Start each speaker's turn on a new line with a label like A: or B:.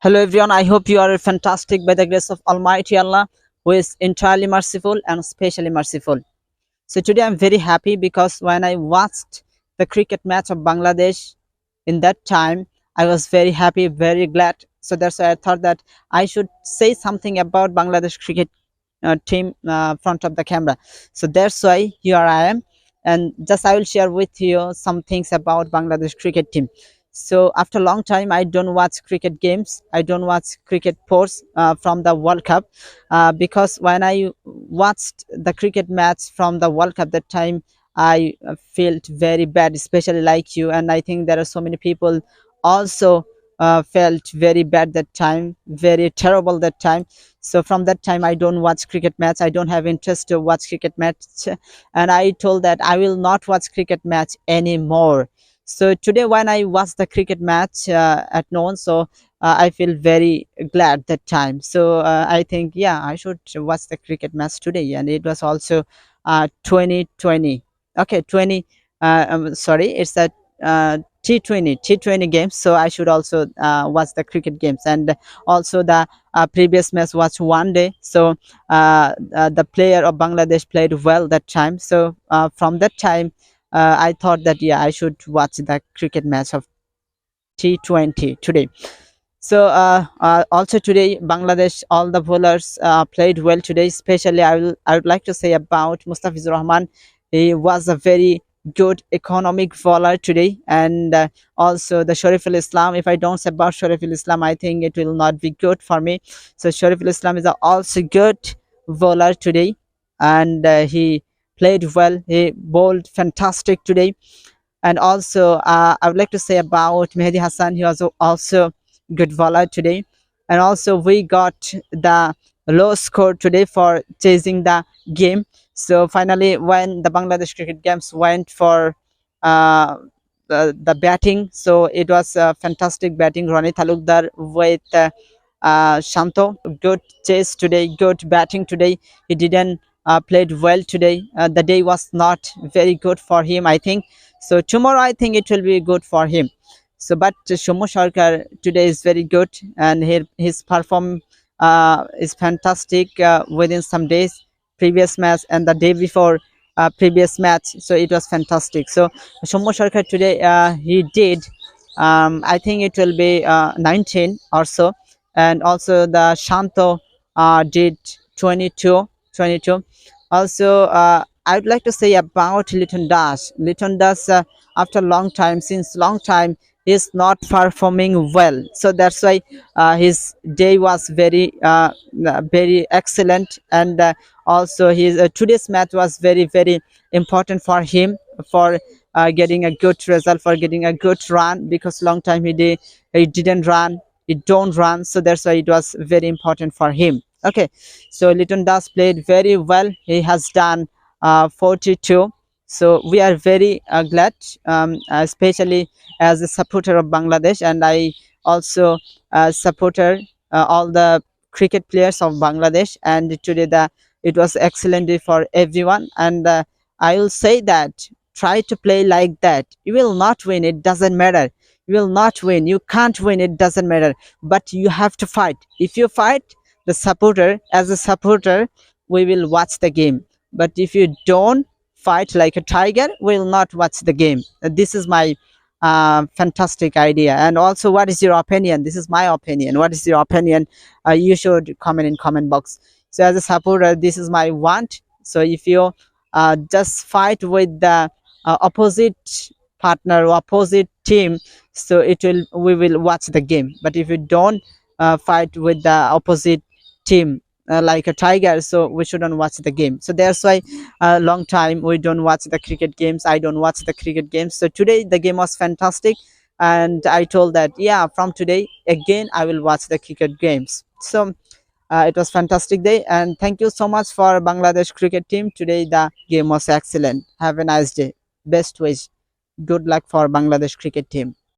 A: Hello everyone, I hope you are fantastic by the grace of Almighty Allah, who is entirely merciful and especially merciful. So today I'm very happy because when I watched the cricket match of Bangladesh in that time, I was very happy, very glad. So that's why I thought that I should say something about Bangladesh cricket team front of the camera. So that's why here I am, and just I will share with you some things about Bangladesh cricket team. So after a long time I don't watch cricket games, I don't watch cricket sports from the World Cup, because when I watched the cricket match from the World Cup that time, I felt very bad, especially like you, and I think there are so many people also felt very bad that time, very terrible that time. So from that time I don't watch cricket match, I don't have interest to watch cricket match, and I told that I will not watch cricket match anymore. So today when I watched the cricket match at noon, so I feel very glad that time. So I think, yeah, I should watch the cricket match today, and it was also 2020, okay, 20 sorry, it's a T20 games, so I should also watch the cricket games. And also the previous match was one day, so the player of Bangladesh played well that time. So from that time I thought that, yeah, I should watch the cricket match of T20 today. So also today Bangladesh, all the bowlers played well today. Especially I would like to say about Mustafizur Rahman. He was a very good economic bowler today, and also the Shariful Islam. If I don't say about Shariful Islam, I think it will not be good for me. So Shariful Islam is also good bowler today, and he played well. He bowled fantastic today. And also I would like to say about Mehdi Hassan. He was also good bowler today. And also we got the low score today for chasing the game. So finally when the Bangladesh cricket games went for uh, the batting, so it was fantastic batting. Ronnie Talukdar with Shanto, good chase today, good batting today. He didn't played well today. The day was not very good for him, I think. So tomorrow I think it will be good for him. So but Shomo Sarkar today is very good, and his perform is fantastic within some days, previous match and the day before previous match. So it was fantastic. So Shomo Sarkar today he did, I think it will be 19 or so, and also the Shanto did 22. Also I would like to say about Liton Das. Liton Das, after long time, since long time, is not performing well. So that's why his day was very excellent, and also his today's match was very important for him, for getting a good result, for getting a good run, because long time he didn't run, he don't run. So that's why it was very important for him. Okay, so Liton Das played very well. He has done 42. So we are very glad, especially as a supporter of Bangladesh, and I also supporter all the cricket players of Bangladesh. And today it was excellent day for everyone, and I will say that try to play like that. You will not win, it doesn't matter. You will not win, you can't win, it doesn't matter, but you have to fight. If you fight, the supporter, as a supporter, we will watch the game. But if you don't fight like a tiger, we will not watch the game. This is my fantastic idea. And also, what is your opinion? This is my opinion. What is your opinion? You should comment in comment box. So as a supporter, this is my want. So if you just fight with the opposite partner or opposite team, so we will watch the game. But if you don't fight with the opposite team like a tiger, so we shouldn't watch the game. So that's why long time we don't watch the cricket games. I don't watch the cricket games. So today the game was fantastic, and I told that, yeah, from today again I will watch the cricket games. So it was fantastic day, and thank you so much for Bangladesh cricket team. Today the game was excellent. Have a nice day. Best wish. Good luck for Bangladesh cricket team.